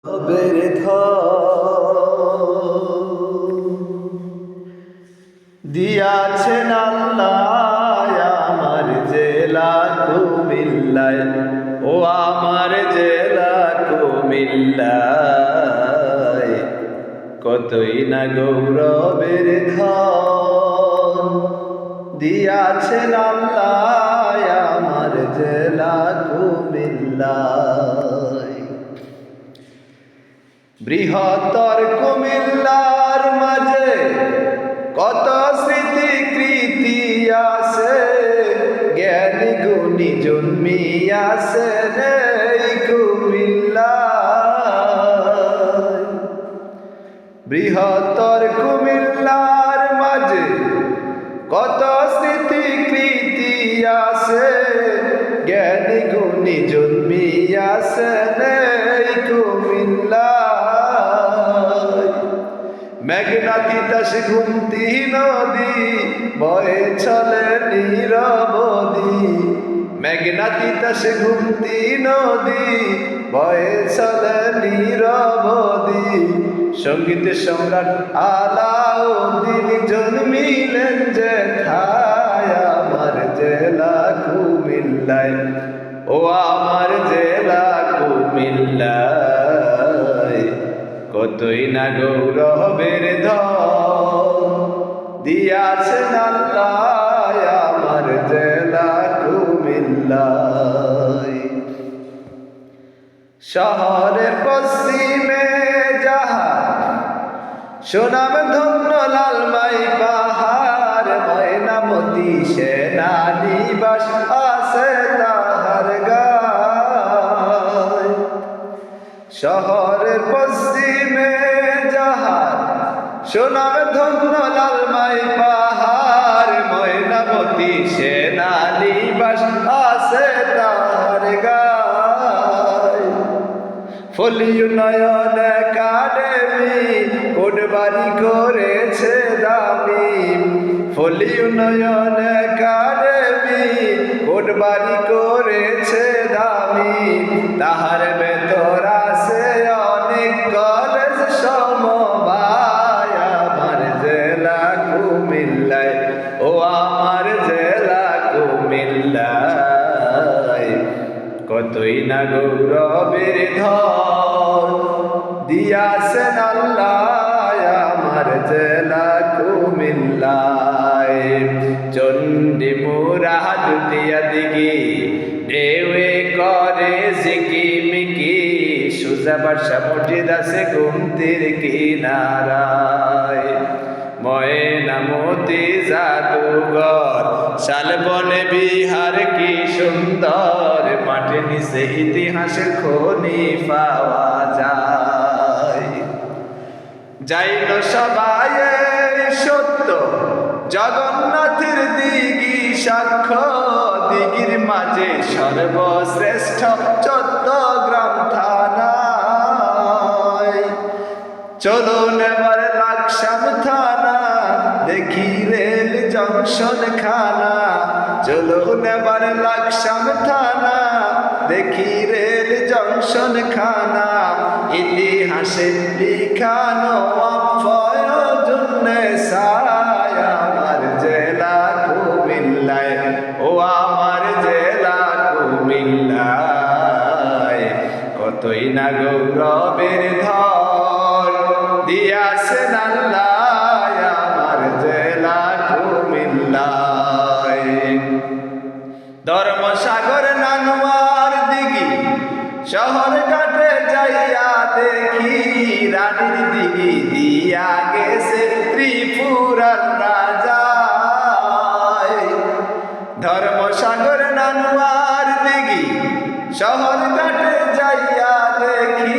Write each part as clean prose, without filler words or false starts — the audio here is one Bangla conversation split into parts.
রবের দিয়াছেন আল্লাহ আমার জেলা কুমিল্লায়, ও আমার জেলা কুমিল্লায় কতই না গৌরবের ধন দিয়াছেন আল্লাহ আমার জেলা কুমিল্লায়। বৃহত্তর কুমিল্লার মাঝে কত স্মৃতি কৃতি আছে, জ্ঞানী গুণী জন্মিয়াছে এই কুমিল্লায়। বৃহত্তর কুমিল্লার মাঝে কত স্মৃতি কৃতি আছে, জ্ঞানী গুণী জন্মিয়াছে এই কুমিল্লায়। মেঘনা তিতাস ঘুমতি নদী বয়ে চলে নিরবধি, মেঘনা তিতাস ঘুমতি নদী বয়ে চলে নিরবধি। সঙ্গীত সম্রাট আলাউদ্দিন জন্মিলেন যেথায় আমার জেলা কুমিল্লায়, ও আমার জেলা কুমিল্লায় কতই না গৌরবের ধন দিয়াছেন আল্লাহ আমার জেলা কুমিল্লায়। শহরের পশ্চিমে যাহার সুনাম ধন্য লালমাই পাহাড়, ময়নামতি সেনানিবাস আছে তাহার গায়। শহরের পশ্চিমে যাহার সুনাম ধন্য লালমাই পাহাড়, ময়নামতি সেনানিবাস আছে তাহার গায়। ফলি উন্নয়ন একাডেমি কোটবাড়ি করেছে দামি, ফলি উন্নয়ন একাডেমি কোটবাড়ি করেছে দামি। তাহার ভেতর আছে অনেক কলেজ সমবায় আমার জেলা কুমিল্লায়, ও আমার জেলা কুমিল্লায় কতই না গৌরবের ধন দিয়াছেন আল্লাহ আমার জেলা কুমিল্লায়। চণ্ডী মুরাদ দিয়া দিঘি ঢেউয়ে করে ঝিকিমিকি, সুজা বাসা মসজিদ আছে গুমতির কিনারায়। ময়নামতি জাদুঘর শালবনে বিহার কি সুন্দর, মাটির নিচে ইতিহাসের খনি পাওয়া যায়। যাইল সবাই সত্য জগন্নাথের দিঘি সাক্ষ্য, দিঘির মাঝে সর্বশ্রেষ্ঠ চট্টগ্রাম থানায়। চলুন এবার লাকসাম থানা দেখি রেল জংশন খানা, চলুন এবার লাকসাম থানা দেখি রেল জংশন খানা। ইতিহাসে লিখানো আমার জেলা কুমিল্লায়, ও আমার জেলা কুমিল্লায় কতই না গৌরবের ধন দিয়াছেন আল্লাহ আমার জেলা কুমিল্লায়। ধর্মসাগর নানুয়ার দিঘি শহর ঘাটে যাইয়া দেখি, রানীর দিঘি দিয়া গেছে ত্রিপুরার রাজা। ধর্মসাগর নানুয়ার দিঘি শহর ঘাটে যাইয়া দেখি,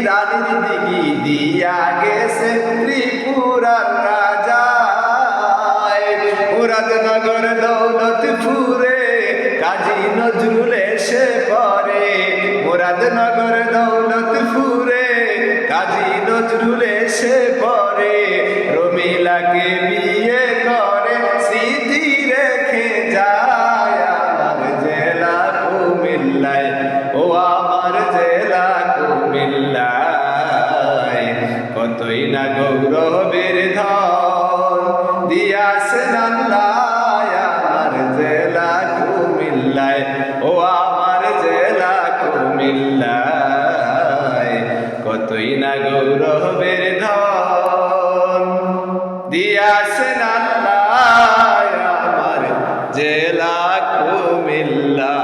রানীর দিঘি দিয়া গেছে ত্রিপুরার রাজা। মুরাদনগর দৌলতপুরে কাজী নজরুল এসে পড়ে, মুরাদনগর দৌলতপুরে কাজী নজরুল এসে পড়ে। রমিলাকে বিয়ে করে স্মৃতি রেখে যায় আমার জেলা কুমিল্লায়, ও আমার জেলা কুমিল্লা। কতই না গৌরবের ধন দিয়াছেন আল্লাহ আমার জেলা কুমিল্লায়, ও আমার জেলা কুমিল্লায়, কতই না গৌরবের ধন দিয়াছেন আল্লাহ আমার জেলা কুমিল্লা।